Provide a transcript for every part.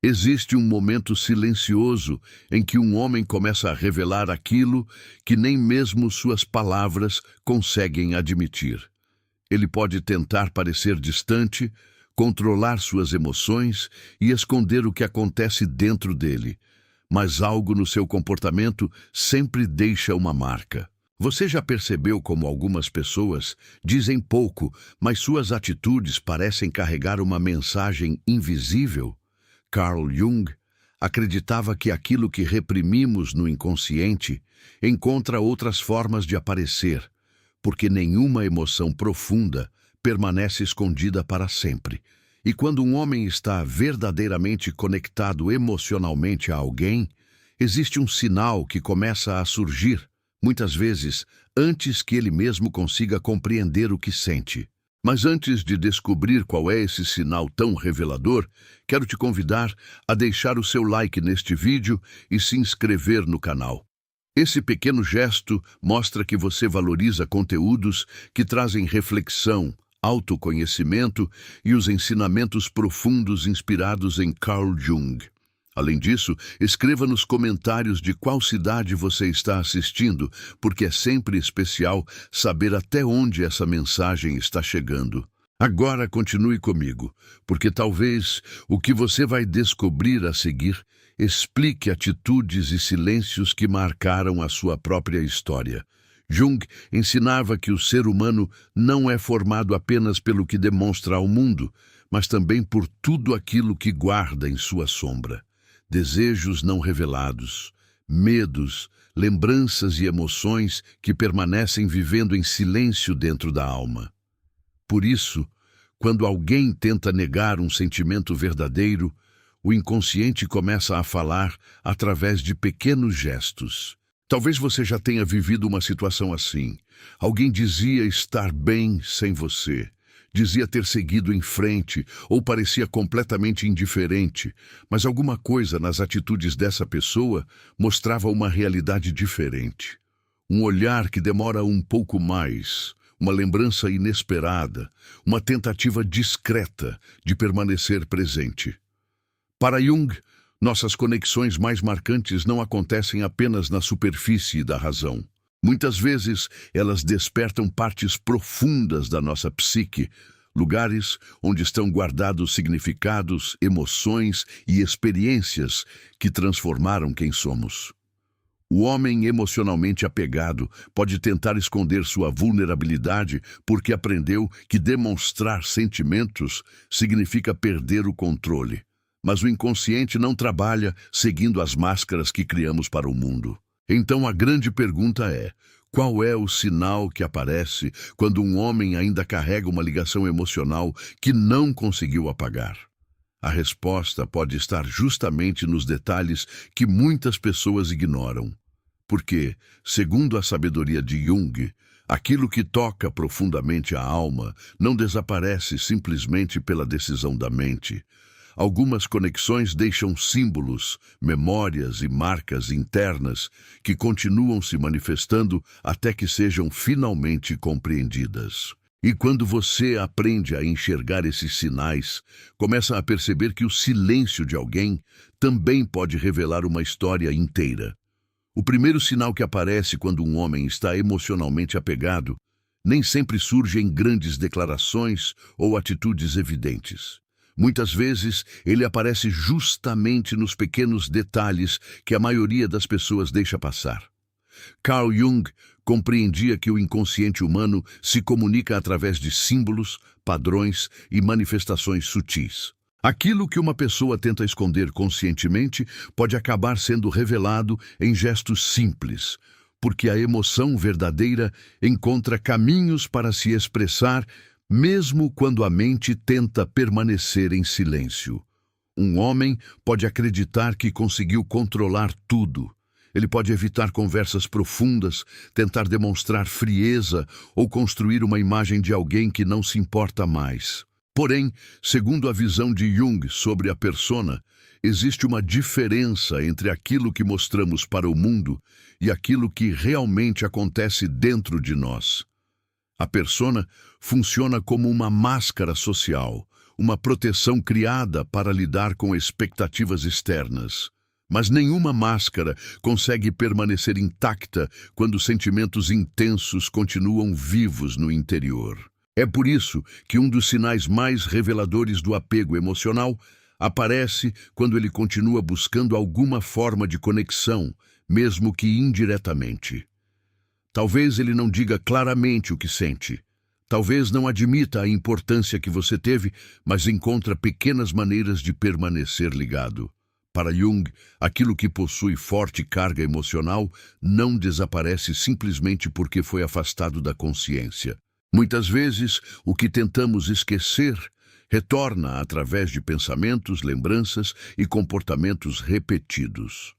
Existe um momento silencioso em que um homem começa a revelar aquilo que nem mesmo suas palavras conseguem admitir. Ele pode tentar parecer distante, controlar suas emoções e esconder o que acontece dentro dele, mas algo no seu comportamento sempre deixa uma marca. Você já percebeu como algumas pessoas dizem pouco, mas suas atitudes parecem carregar uma mensagem invisível? Carl Jung acreditava que aquilo que reprimimos no inconsciente encontra outras formas de aparecer, porque nenhuma emoção profunda permanece escondida para sempre. E quando um homem está verdadeiramente conectado emocionalmente a alguém, existe um sinal que começa a surgir, muitas vezes antes que ele mesmo consiga compreender o que sente. Mas antes de descobrir qual é esse sinal tão revelador, quero te convidar a deixar o seu like neste vídeo e se inscrever no canal. Esse pequeno gesto mostra que você valoriza conteúdos que trazem reflexão, autoconhecimento e os ensinamentos profundos inspirados em Carl Jung. Além disso, escreva nos comentários de qual cidade você está assistindo, porque é sempre especial saber até onde essa mensagem está chegando. Agora continue comigo, porque talvez o que você vai descobrir a seguir explique atitudes e silêncios que marcaram a sua própria história. Jung ensinava que o ser humano não é formado apenas pelo que demonstra ao mundo, mas também por tudo aquilo que guarda em sua sombra. Desejos não revelados, medos, lembranças e emoções que permanecem vivendo em silêncio dentro da alma. Por isso, quando alguém tenta negar um sentimento verdadeiro, o inconsciente começa a falar através de pequenos gestos. Talvez você já tenha vivido uma situação assim. Alguém dizia estar bem sem você. Dizia ter seguido em frente ou parecia completamente indiferente, mas alguma coisa nas atitudes dessa pessoa mostrava uma realidade diferente. Um olhar que demora um pouco mais, uma lembrança inesperada, uma tentativa discreta de permanecer presente. Para Jung, nossas conexões mais marcantes não acontecem apenas na superfície da razão. Muitas vezes, elas despertam partes profundas da nossa psique, lugares onde estão guardados significados, emoções e experiências que transformaram quem somos. O homem emocionalmente apegado pode tentar esconder sua vulnerabilidade porque aprendeu que demonstrar sentimentos significa perder o controle. Mas o inconsciente não trabalha seguindo as máscaras que criamos para o mundo. Então a grande pergunta é: qual é o sinal que aparece quando um homem ainda carrega uma ligação emocional que não conseguiu apagar? A resposta pode estar justamente nos detalhes que muitas pessoas ignoram. Porque, segundo a sabedoria de Jung, aquilo que toca profundamente a alma não desaparece simplesmente pela decisão da mente. Algumas conexões deixam símbolos, memórias e marcas internas que continuam se manifestando até que sejam finalmente compreendidas. E quando você aprende a enxergar esses sinais, começa a perceber que o silêncio de alguém também pode revelar uma história inteira. O primeiro sinal que aparece quando um homem está emocionalmente apegado nem sempre surge em grandes declarações ou atitudes evidentes. Muitas vezes, ele aparece justamente nos pequenos detalhes que a maioria das pessoas deixa passar. Carl Jung compreendia que o inconsciente humano se comunica através de símbolos, padrões e manifestações sutis. Aquilo que uma pessoa tenta esconder conscientemente pode acabar sendo revelado em gestos simples, porque a emoção verdadeira encontra caminhos para se expressar mesmo quando a mente tenta permanecer em silêncio. Um homem pode acreditar que conseguiu controlar tudo. Ele pode evitar conversas profundas, tentar demonstrar frieza ou construir uma imagem de alguém que não se importa mais. Porém, segundo a visão de Jung sobre a persona, existe uma diferença entre aquilo que mostramos para o mundo e aquilo que realmente acontece dentro de nós. A persona funciona como uma máscara social, uma proteção criada para lidar com expectativas externas. Mas nenhuma máscara consegue permanecer intacta quando sentimentos intensos continuam vivos no interior. É por isso que um dos sinais mais reveladores do apego emocional aparece quando ele continua buscando alguma forma de conexão, mesmo que indiretamente. Talvez ele não diga claramente o que sente. Talvez não admita a importância que você teve, mas encontra pequenas maneiras de permanecer ligado. Para Jung, aquilo que possui forte carga emocional não desaparece simplesmente porque foi afastado da consciência. Muitas vezes, o que tentamos esquecer retorna através de pensamentos, lembranças e comportamentos repetidos.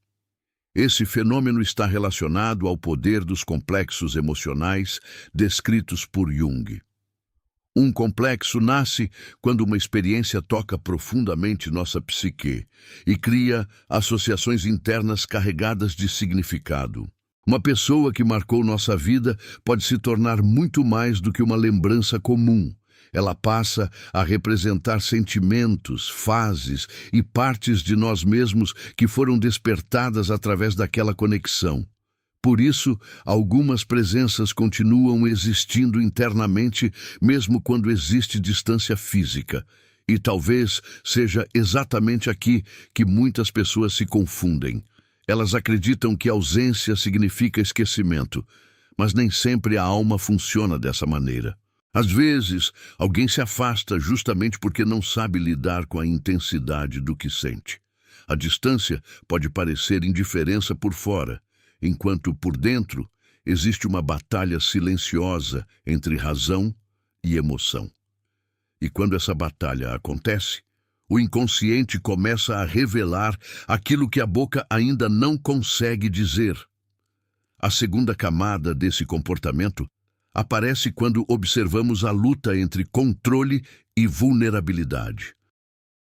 Esse fenômeno está relacionado ao poder dos complexos emocionais descritos por Jung. Um complexo nasce quando uma experiência toca profundamente nossa psique e cria associações internas carregadas de significado. Uma pessoa que marcou nossa vida pode se tornar muito mais do que uma lembrança comum. Ela passa a representar sentimentos, fases e partes de nós mesmos que foram despertadas através daquela conexão. Por isso, algumas presenças continuam existindo internamente, mesmo quando existe distância física. E talvez seja exatamente aqui que muitas pessoas se confundem. Elas acreditam que ausência significa esquecimento, mas nem sempre a alma funciona dessa maneira. Às vezes, alguém se afasta justamente porque não sabe lidar com a intensidade do que sente. A distância pode parecer indiferença por fora, enquanto por dentro existe uma batalha silenciosa entre razão e emoção. E quando essa batalha acontece, o inconsciente começa a revelar aquilo que a boca ainda não consegue dizer. A segunda camada desse comportamento aparece quando observamos a luta entre controle e vulnerabilidade.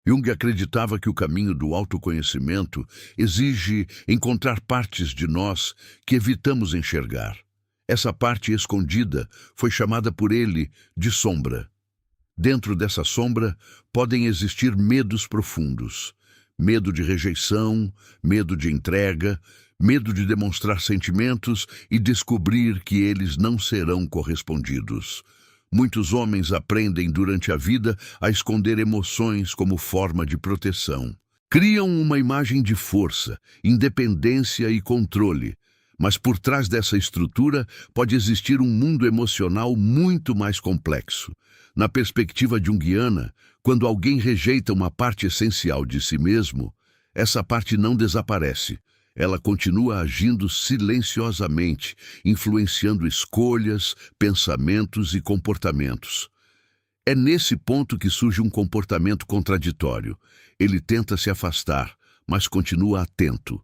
Jung acreditava que o caminho do autoconhecimento exige encontrar partes de nós que evitamos enxergar. Essa parte escondida foi chamada por ele de sombra. Dentro dessa sombra podem existir medos profundos, medo de rejeição, medo de entrega, medo de demonstrar sentimentos e descobrir que eles não serão correspondidos. Muitos homens aprendem durante a vida a esconder emoções como forma de proteção. Criam uma imagem de força, independência e controle, mas por trás dessa estrutura pode existir um mundo emocional muito mais complexo. Na perspectiva junguiana, quando alguém rejeita uma parte essencial de si mesmo, essa parte não desaparece. Ela continua agindo silenciosamente, influenciando escolhas, pensamentos e comportamentos. É nesse ponto que surge um comportamento contraditório. Ele tenta se afastar, mas continua atento.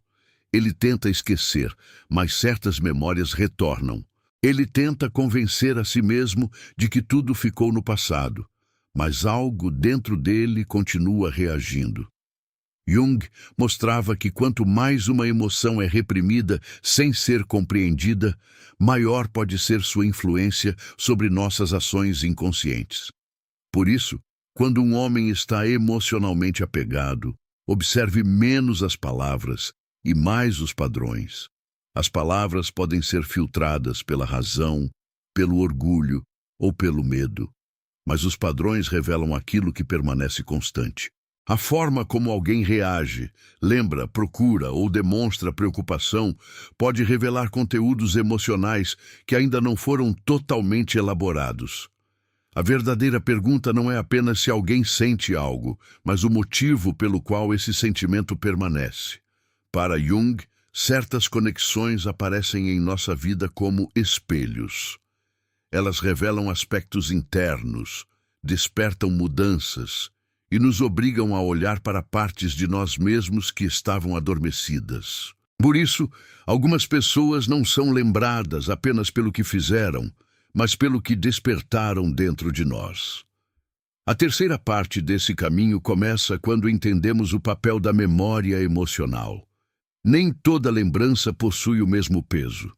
Ele tenta esquecer, mas certas memórias retornam. Ele tenta convencer a si mesmo de que tudo ficou no passado, mas algo dentro dele continua reagindo. Jung mostrava que quanto mais uma emoção é reprimida sem ser compreendida, maior pode ser sua influência sobre nossas ações inconscientes. Por isso, quando um homem está emocionalmente apegado, observe menos as palavras e mais os padrões. As palavras podem ser filtradas pela razão, pelo orgulho ou pelo medo, mas os padrões revelam aquilo que permanece constante. A forma como alguém reage, lembra, procura ou demonstra preocupação pode revelar conteúdos emocionais que ainda não foram totalmente elaborados. A verdadeira pergunta não é apenas se alguém sente algo, mas o motivo pelo qual esse sentimento permanece. Para Jung, certas conexões aparecem em nossa vida como espelhos. Elas revelam aspectos internos, despertam mudanças e nos obrigam a olhar para partes de nós mesmos que estavam adormecidas. Por isso, algumas pessoas não são lembradas apenas pelo que fizeram, mas pelo que despertaram dentro de nós. A terceira parte desse caminho começa quando entendemos o papel da memória emocional. Nem toda lembrança possui o mesmo peso.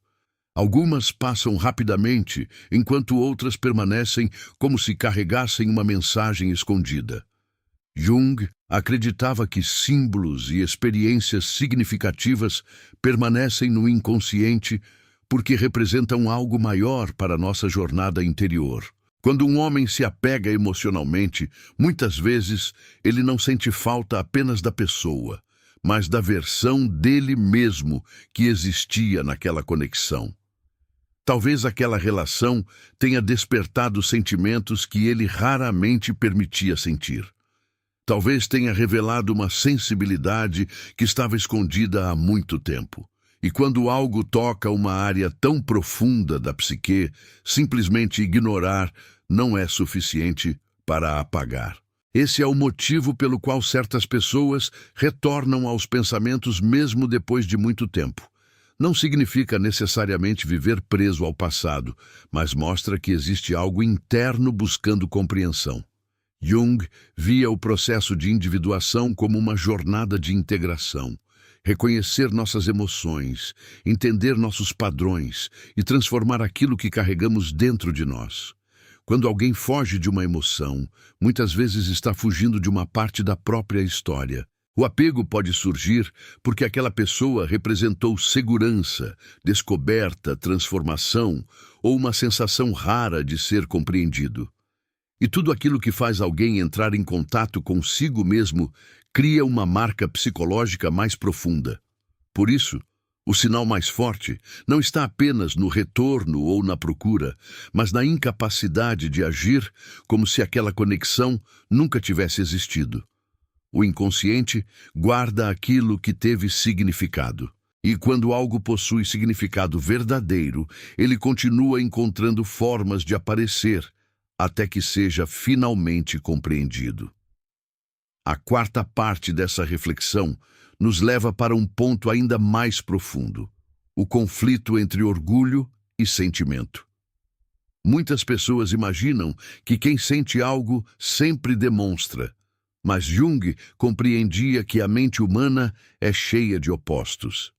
Algumas passam rapidamente, enquanto outras permanecem como se carregassem uma mensagem escondida. Jung acreditava que símbolos e experiências significativas permanecem no inconsciente porque representam algo maior para nossa jornada interior. Quando um homem se apega emocionalmente, muitas vezes ele não sente falta apenas da pessoa, mas da versão dele mesmo que existia naquela conexão. Talvez aquela relação tenha despertado sentimentos que ele raramente permitia sentir. Talvez tenha revelado uma sensibilidade que estava escondida há muito tempo. E quando algo toca uma área tão profunda da psique, simplesmente ignorar não é suficiente para apagar. Esse é o motivo pelo qual certas pessoas retornam aos pensamentos mesmo depois de muito tempo. Não significa necessariamente viver preso ao passado, mas mostra que existe algo interno buscando compreensão. Jung via o processo de individuação como uma jornada de integração. Reconhecer nossas emoções, entender nossos padrões e transformar aquilo que carregamos dentro de nós. Quando alguém foge de uma emoção, muitas vezes está fugindo de uma parte da própria história. O apego pode surgir porque aquela pessoa representou segurança, descoberta, transformação ou uma sensação rara de ser compreendido. E tudo aquilo que faz alguém entrar em contato consigo mesmo cria uma marca psicológica mais profunda. Por isso, o sinal mais forte não está apenas no retorno ou na procura, mas na incapacidade de agir como se aquela conexão nunca tivesse existido. O inconsciente guarda aquilo que teve significado. E quando algo possui significado verdadeiro, ele continua encontrando formas de aparecer até que seja finalmente compreendido. A quarta parte dessa reflexão nos leva para um ponto ainda mais profundo: o conflito entre orgulho e sentimento. Muitas pessoas imaginam que quem sente algo sempre demonstra, mas Jung compreendia que a mente humana é cheia de opostos.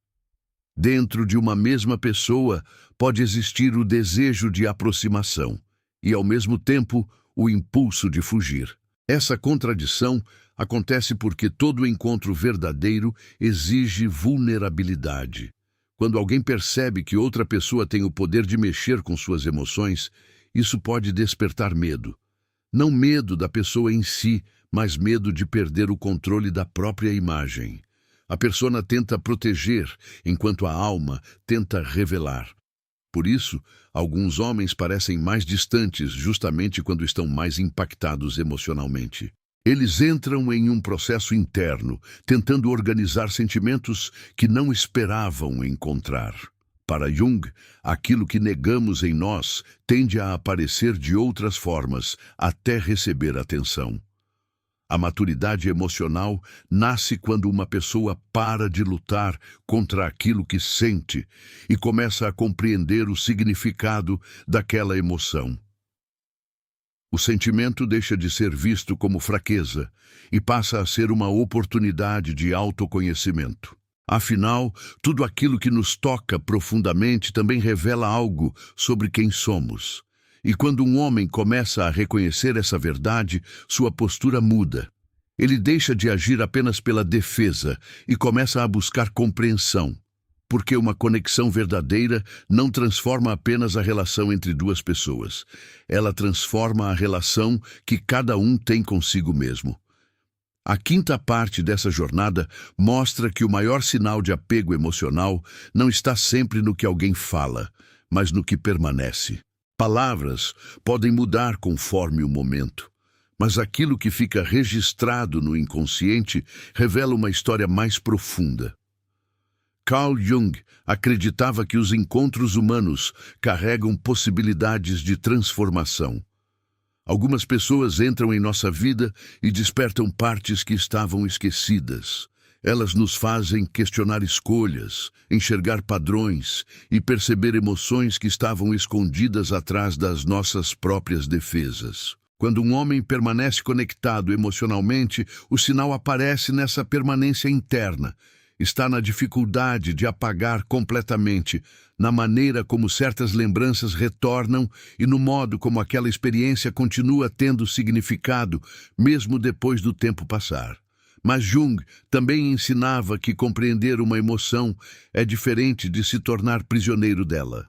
Dentro de uma mesma pessoa pode existir o desejo de aproximação e, ao mesmo tempo, o impulso de fugir. Essa contradição acontece porque todo encontro verdadeiro exige vulnerabilidade. Quando alguém percebe que outra pessoa tem o poder de mexer com suas emoções, isso pode despertar medo. Não medo da pessoa em si, mas medo de perder o controle da própria imagem. A persona tenta proteger, enquanto a alma tenta revelar. Por isso, alguns homens parecem mais distantes justamente quando estão mais impactados emocionalmente. Eles entram em um processo interno, tentando organizar sentimentos que não esperavam encontrar. Para Jung, aquilo que negamos em nós tende a aparecer de outras formas até receber atenção. A maturidade emocional nasce quando uma pessoa para de lutar contra aquilo que sente e começa a compreender o significado daquela emoção. O sentimento deixa de ser visto como fraqueza e passa a ser uma oportunidade de autoconhecimento. Afinal, tudo aquilo que nos toca profundamente também revela algo sobre quem somos. E quando um homem começa a reconhecer essa verdade, sua postura muda. Ele deixa de agir apenas pela defesa e começa a buscar compreensão. Porque uma conexão verdadeira não transforma apenas a relação entre duas pessoas. Ela transforma a relação que cada um tem consigo mesmo. A quinta parte dessa jornada mostra que o maior sinal de apego emocional não está sempre no que alguém fala, mas no que permanece. Palavras podem mudar conforme o momento, mas aquilo que fica registrado no inconsciente revela uma história mais profunda. Carl Jung acreditava que os encontros humanos carregam possibilidades de transformação. Algumas pessoas entram em nossa vida e despertam partes que estavam esquecidas. Elas nos fazem questionar escolhas, enxergar padrões e perceber emoções que estavam escondidas atrás das nossas próprias defesas. Quando um homem permanece conectado emocionalmente, o sinal aparece nessa permanência interna. está na dificuldade de apagar completamente, na maneira como certas lembranças retornam e no modo como aquela experiência continua tendo significado, mesmo depois do tempo passar. Mas Jung também ensinava que compreender uma emoção é diferente de se tornar prisioneiro dela.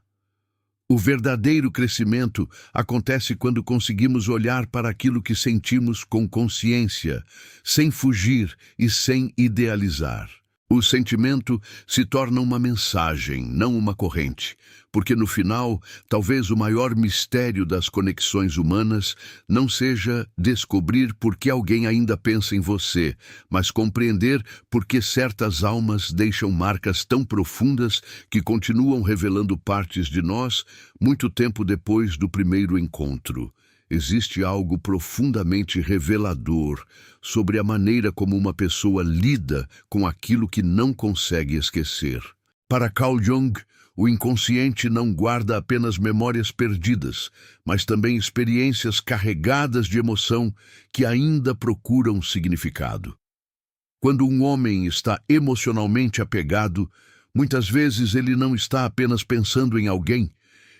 O verdadeiro crescimento acontece quando conseguimos olhar para aquilo que sentimos com consciência, sem fugir e sem idealizar. O sentimento se torna uma mensagem, não uma corrente, porque no final, talvez o maior mistério das conexões humanas não seja descobrir por que alguém ainda pensa em você, mas compreender por que certas almas deixam marcas tão profundas que continuam revelando partes de nós muito tempo depois do primeiro encontro. Existe algo profundamente revelador sobre a maneira como uma pessoa lida com aquilo que não consegue esquecer. Para Carl Jung, o inconsciente não guarda apenas memórias perdidas, mas também experiências carregadas de emoção que ainda procuram significado. Quando um homem está emocionalmente apegado, muitas vezes ele não está apenas pensando em alguém,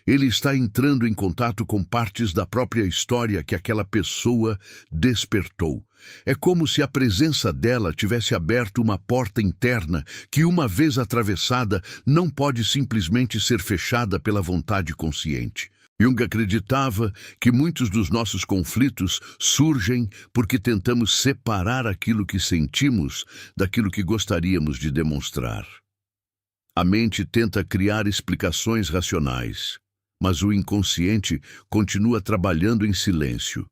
ele está entrando em contato com partes da própria história que aquela pessoa despertou. É como se a presença dela tivesse aberto uma porta interna que, uma vez atravessada, não pode simplesmente ser fechada pela vontade consciente. Jung acreditava que muitos dos nossos conflitos surgem porque tentamos separar aquilo que sentimos daquilo que gostaríamos de demonstrar. A mente tenta criar explicações racionais, mas o inconsciente continua trabalhando em silêncio.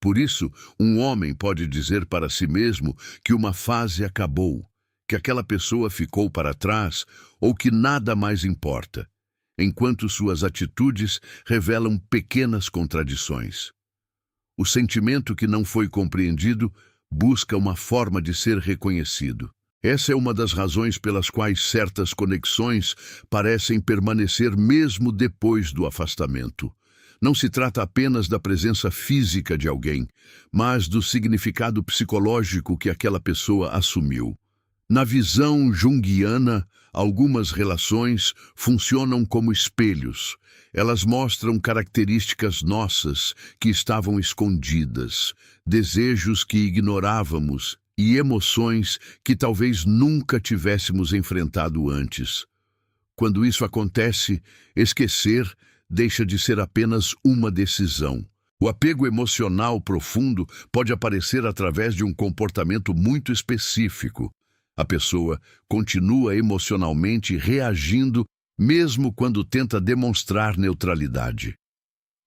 Por isso, um homem pode dizer para si mesmo que uma fase acabou, que aquela pessoa ficou para trás ou que nada mais importa, enquanto suas atitudes revelam pequenas contradições. O sentimento que não foi compreendido busca uma forma de ser reconhecido. Essa é uma das razões pelas quais certas conexões parecem permanecer mesmo depois do afastamento. Não se trata apenas da presença física de alguém, mas do significado psicológico que aquela pessoa assumiu. Na visão junguiana, algumas relações funcionam como espelhos. Elas mostram características nossas que estavam escondidas, desejos que ignorávamos e emoções que talvez nunca tivéssemos enfrentado antes. Quando isso acontece, esquecer deixa de ser apenas uma decisão. O apego emocional profundo pode aparecer através de um comportamento muito específico. A pessoa continua emocionalmente reagindo mesmo quando tenta demonstrar neutralidade.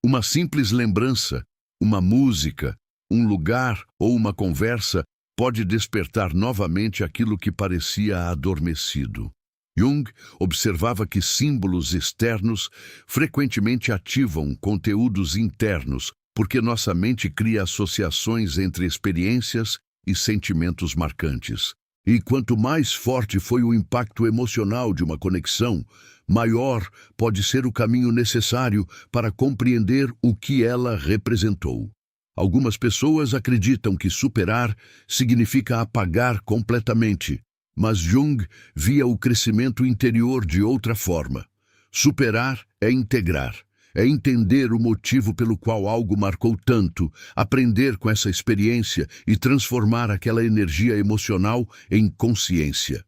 Uma simples lembrança, uma música, um lugar ou uma conversa pode despertar novamente aquilo que parecia adormecido. Jung observava que símbolos externos frequentemente ativam conteúdos internos, porque nossa mente cria associações entre experiências e sentimentos marcantes. E quanto mais forte foi o impacto emocional de uma conexão, maior pode ser o caminho necessário para compreender o que ela representou. Algumas pessoas acreditam que superar significa apagar completamente, mas Jung via o crescimento interior de outra forma. Superar é integrar, é entender o motivo pelo qual algo marcou tanto, aprender com essa experiência e transformar aquela energia emocional em consciência.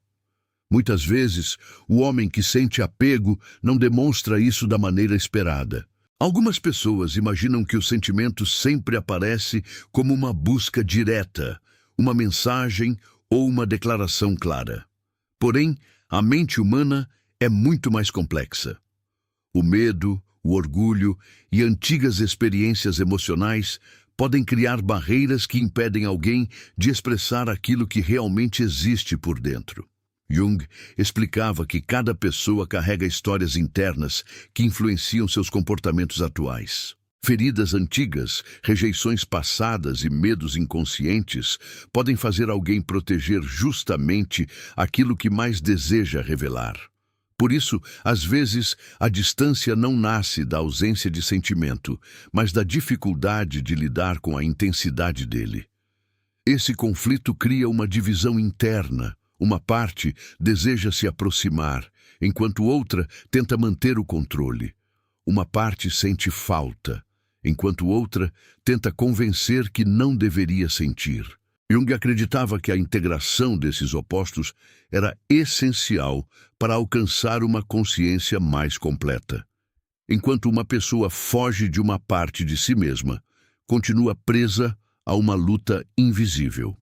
Muitas vezes, o homem que sente apego não demonstra isso da maneira esperada. Algumas pessoas imaginam que o sentimento sempre aparece como uma busca direta, uma mensagem ou uma declaração clara. Porém, a mente humana é muito mais complexa. O medo, o orgulho e antigas experiências emocionais podem criar barreiras que impedem alguém de expressar aquilo que realmente existe por dentro. Jung explicava que cada pessoa carrega histórias internas que influenciam seus comportamentos atuais. Feridas antigas, rejeições passadas e medos inconscientes podem fazer alguém proteger justamente aquilo que mais deseja revelar. Por isso, às vezes, a distância não nasce da ausência de sentimento, mas da dificuldade de lidar com a intensidade dele. Esse conflito cria uma divisão interna, Uma parte deseja se aproximar, enquanto outra tenta manter o controle. Uma parte sente falta, enquanto outra tenta convencer que não deveria sentir. Jung acreditava que a integração desses opostos era essencial para alcançar uma consciência mais completa. Enquanto uma pessoa foge de uma parte de si mesma, continua presa a uma luta invisível.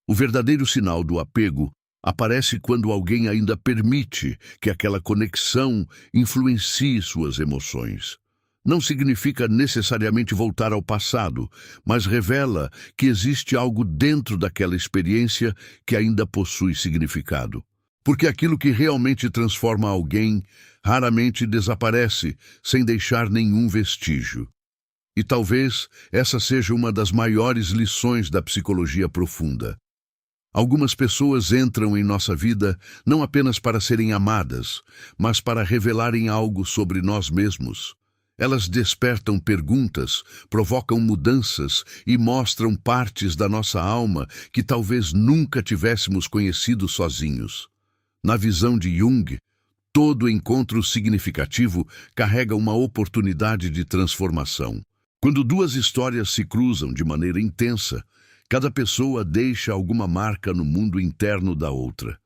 O verdadeiro sinal do apego aparece quando alguém ainda permite que aquela conexão influencie suas emoções. Não significa necessariamente voltar ao passado, mas revela que existe algo dentro daquela experiência que ainda possui significado. Porque aquilo que realmente transforma alguém raramente desaparece sem deixar nenhum vestígio. E talvez essa seja uma das maiores lições da psicologia profunda. Algumas pessoas entram em nossa vida não apenas para serem amadas, mas para revelarem algo sobre nós mesmos. Elas despertam perguntas, provocam mudanças e mostram partes da nossa alma que talvez nunca tivéssemos conhecido sozinhos. Na visão de Jung, todo encontro significativo carrega uma oportunidade de transformação. Quando duas histórias se cruzam de maneira intensa, cada pessoa deixa alguma marca no mundo interno da outra.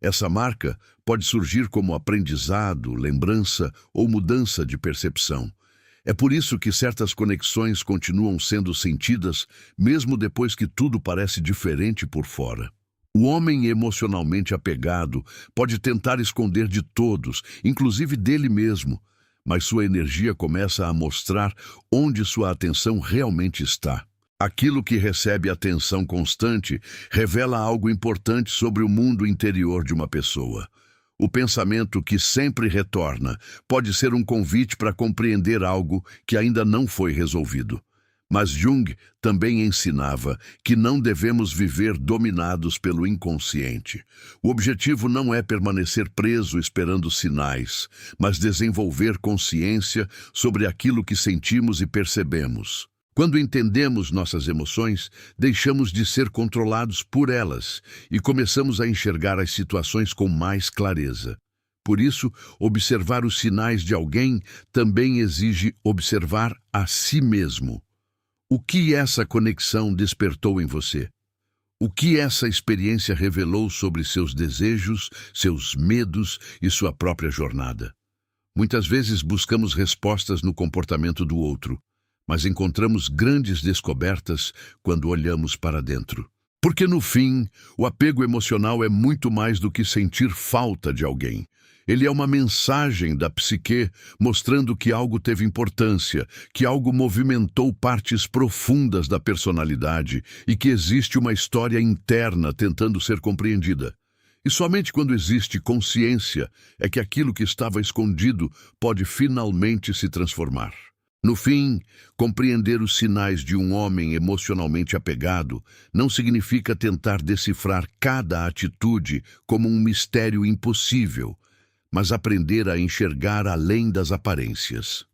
Essa marca pode surgir como aprendizado, lembrança ou mudança de percepção. É por isso que certas conexões continuam sendo sentidas, mesmo depois que tudo parece diferente por fora. O homem emocionalmente apegado pode tentar esconder de todos, inclusive dele mesmo, mas sua energia começa a mostrar onde sua atenção realmente está. Aquilo que recebe atenção constante revela algo importante sobre o mundo interior de uma pessoa. O pensamento que sempre retorna pode ser um convite para compreender algo que ainda não foi resolvido. Mas Jung também ensinava que não devemos viver dominados pelo inconsciente. O objetivo não é permanecer preso esperando sinais, mas desenvolver consciência sobre aquilo que sentimos e percebemos. Quando entendemos nossas emoções, deixamos de ser controlados por elas e começamos a enxergar as situações com mais clareza. Por isso, observar os sinais de alguém também exige observar a si mesmo. O que essa conexão despertou em você? O que essa experiência revelou sobre seus desejos, seus medos e sua própria jornada? Muitas vezes buscamos respostas no comportamento do outro, mas encontramos grandes descobertas quando olhamos para dentro. Porque no fim, o apego emocional é muito mais do que sentir falta de alguém. Ele é uma mensagem da psique mostrando que algo teve importância, que algo movimentou partes profundas da personalidade e que existe uma história interna tentando ser compreendida. E somente quando existe consciência é que aquilo que estava escondido pode finalmente se transformar. No fim, compreender os sinais de um homem emocionalmente apegado não significa tentar decifrar cada atitude como um mistério impossível, mas aprender a enxergar além das aparências.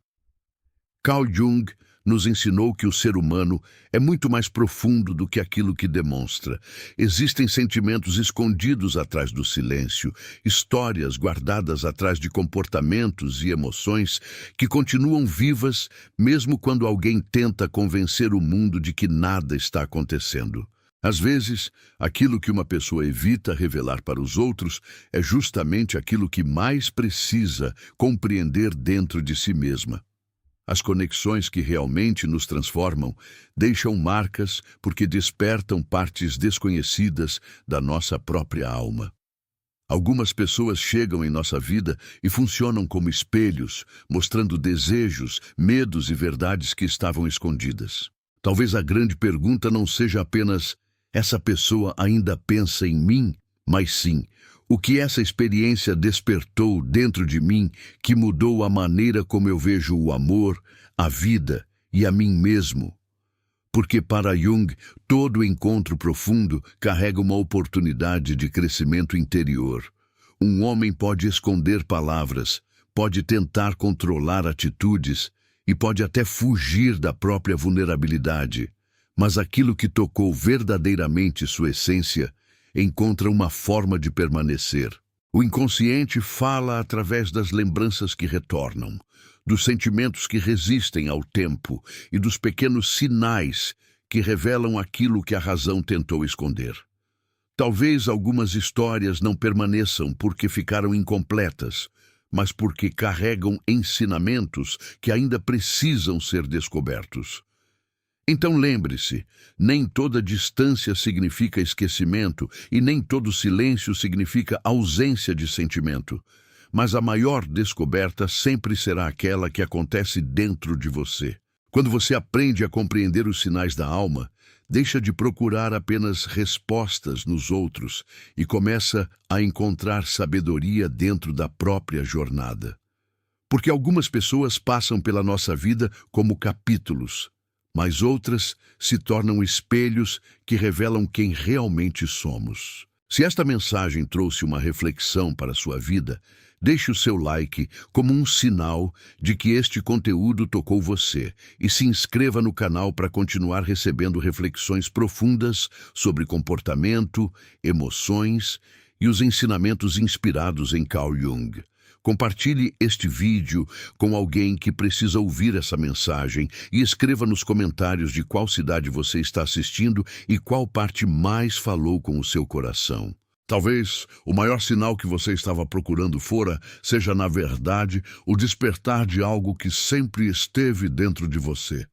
Carl Jung nos ensinou que o ser humano é muito mais profundo do que aquilo que demonstra. Existem sentimentos escondidos atrás do silêncio, histórias guardadas atrás de comportamentos e emoções que continuam vivas mesmo quando alguém tenta convencer o mundo de que nada está acontecendo. Às vezes, aquilo que uma pessoa evita revelar para os outros é justamente aquilo que mais precisa compreender dentro de si mesma. As conexões que realmente nos transformam deixam marcas porque despertam partes desconhecidas da nossa própria alma. Algumas pessoas chegam em nossa vida e funcionam como espelhos, mostrando desejos, medos e verdades que estavam escondidas. Talvez a grande pergunta não seja apenas: essa pessoa ainda pensa em mim? Mas sim, o que essa experiência despertou dentro de mim que mudou a maneira como eu vejo o amor, a vida e a mim mesmo? Porque para Jung, todo encontro profundo carrega uma oportunidade de crescimento interior. Um homem pode esconder palavras, pode tentar controlar atitudes e pode até fugir da própria vulnerabilidade. Mas aquilo que tocou verdadeiramente sua essência encontra uma forma de permanecer. O inconsciente fala através das lembranças que retornam, dos sentimentos que resistem ao tempo e dos pequenos sinais que revelam aquilo que a razão tentou esconder. Talvez algumas histórias não permaneçam porque ficaram incompletas, mas porque carregam ensinamentos que ainda precisam ser descobertos. Então lembre-se, nem toda distância significa esquecimento e nem todo silêncio significa ausência de sentimento. Mas a maior descoberta sempre será aquela que acontece dentro de você. Quando você aprende a compreender os sinais da alma, deixa de procurar apenas respostas nos outros e começa a encontrar sabedoria dentro da própria jornada. Porque algumas pessoas passam pela nossa vida como capítulos, mas outras se tornam espelhos que revelam quem realmente somos. Se esta mensagem trouxe uma reflexão para a sua vida, deixe o seu like como um sinal de que este conteúdo tocou você e se inscreva no canal para continuar recebendo reflexões profundas sobre comportamento, emoções e os ensinamentos inspirados em Carl Jung. Compartilhe este vídeo com alguém que precisa ouvir essa mensagem e escreva nos comentários de qual cidade você está assistindo e qual parte mais falou com o seu coração. Talvez o maior sinal que você estava procurando seja, na verdade, o despertar de algo que sempre esteve dentro de você.